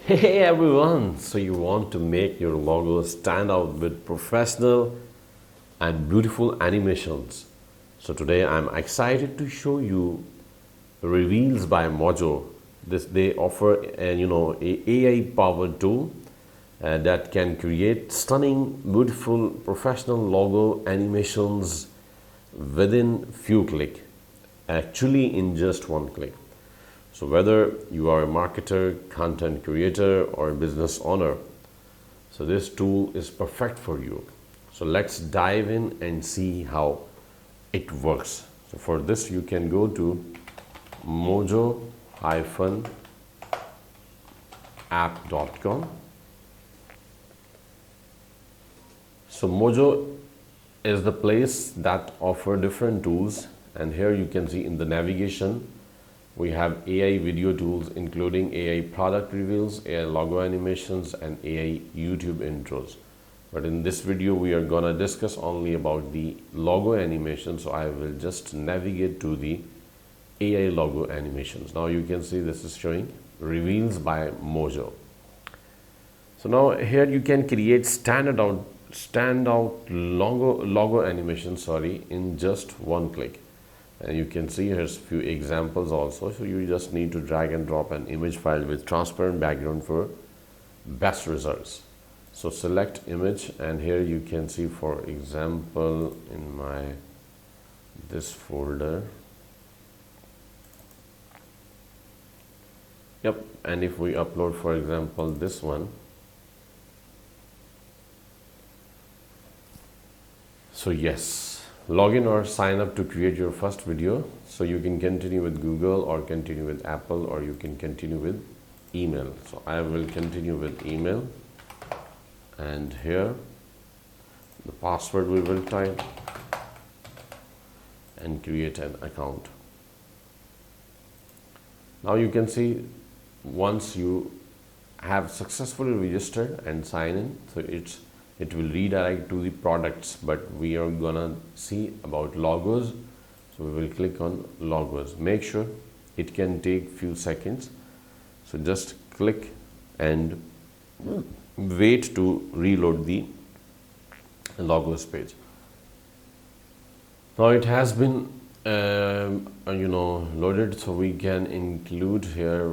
Hey everyone! So you want to make your logo stand out with professional and beautiful animations. So today I'm excited to show you Reveals by Mojo. This they offer a AI powered tool that can create stunning, beautiful, professional logo animations within few click. Actually, in just one click. So whether you are a marketer, content creator, or a business owner, so this tool is perfect for you. So let's dive in and see how it works. So for this, you can go to mojo-app.com. So Mojo is the place that offer different tools, and here you can see in the navigation we have AI video tools including AI product reveals, AI logo animations, and AI YouTube intros. But in this video we are gonna discuss only about the logo animation, so I will just navigate to the AI logo animations. Now you can see this is showing Reveals by Mojo. So now here you can create standout logo animation, in just one click. And you can see here's few examples also. So you just need to drag and drop an image file with transparent background for best results. So select image, and here you can see, for example, in my this folder. Yep, and if we upload, for example, this one. So yes, log in or sign up to create your first video. So you can continue with Google or continue with Apple, or you can continue with email. So I will continue with email, and here the password we will type and create an account. Now you can see once you have successfully registered and sign in, so it will redirect to the products, but we are gonna see about logos. So we will click on logos. Make sure it can take few seconds. So just click and wait to reload the logos page. Now it has been loaded, so we can include here,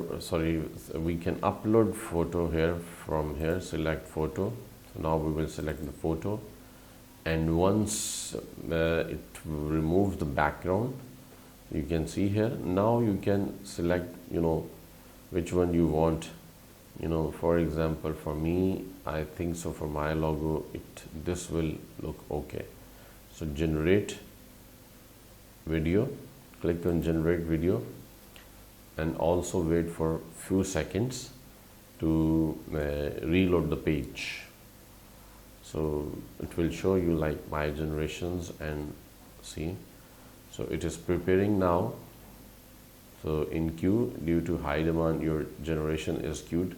we can upload photo here. From here, select photo. So now we will select the photo, and once it removes the background, you can see here. Now you can select which one you want. For example, for me, I think so for my logo this will look okay. So generate video, click on generate video, and also wait for few seconds to reload the page. So it will show you like my generations, and see, so it is preparing now. So in queue, due to high demand, your generation is queued.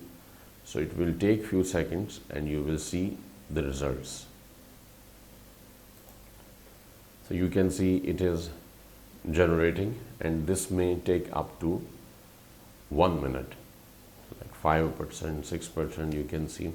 So it will take few seconds and you will see the results. So you can see it is generating, and this may take up to 1 minute, like 5%, 6%, you can see.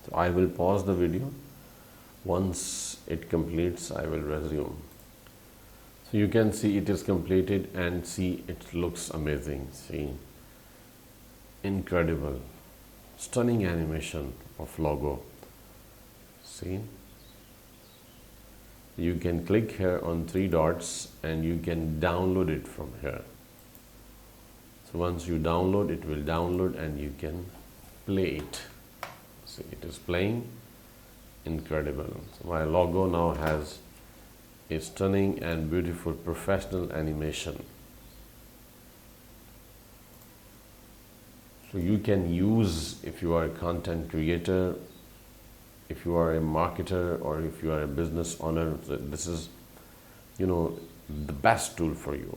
So I will pause the video. Once it completes, I will resume. So you can see it is completed, and see it looks amazing. See, incredible, stunning animation of logo. See, you can click here on 3 dots and you can download it from here. So once you download, it will download and you can play it. See, it is playing. Incredible. So my logo now has a stunning and beautiful professional animation. So you can use, if you are a content creator, if you are a marketer, or if you are a business owner, this is the best tool for you.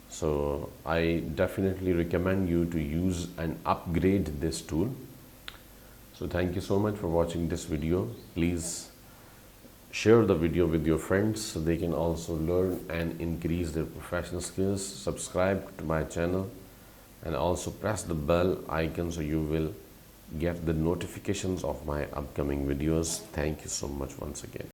So I definitely recommend you to use and upgrade this tool. So thank you so much for watching this video. Please share the video with your friends so they can also learn and increase their professional skills. Subscribe to my channel and also press the bell icon so you will get the notifications of my upcoming videos. Thank you so much once again.